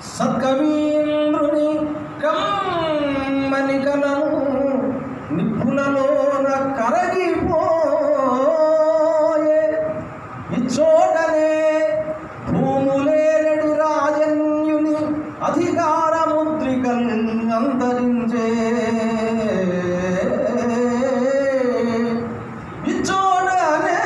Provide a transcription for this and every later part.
సత్కవీంద్రుని కమ్మని కలము నిప్పులలోన కరగిపోయే ఇచ్చోటనే భూములేరడి రాజన్యుని అధికార ముద్రికల్ అంతరించే ఇచ్చోటనే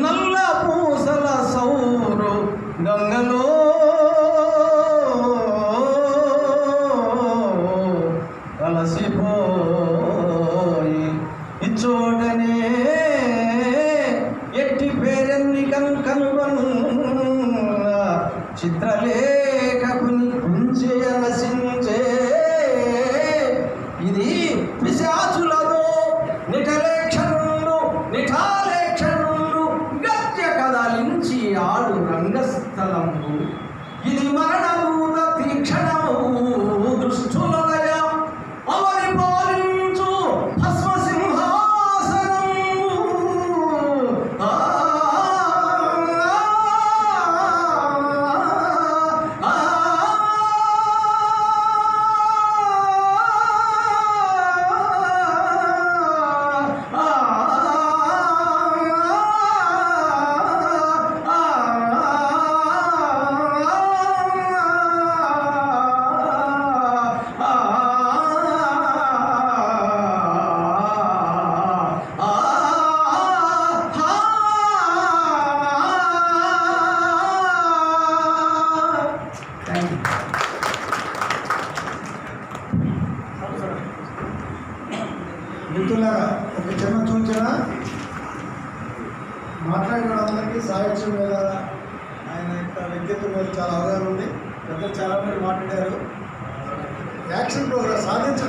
నల్ల పూసల సౌరు గంగలో కలసిపోయి ఇచ్చోటనే ఎట్టి పేరెన్ని కనుగొన్న చిత్రలేఖకుని గుంచె నశించే ఇది పిశాచులతో నిఠాలేక్షణులు గత్య కదలించి ఆడు రంగస్థలము ఇది మరణదూత తీక్షణము దుష్టులయ అవరి పాలించు భస్మసింహాసనము మిత్రులారా, ఒక చిన్న సూచన. మాట్లాడిన వాళ్ళందరికీ సాహిత్యం మీద ఆయన యొక్క వ్యక్తిత్వం మీద చాలా అవగాహన ఉంది. పెద్దలు చాలామంది మాట్లాడారు. యాక్షన్ ప్రోగ్రామ్ సాధించడం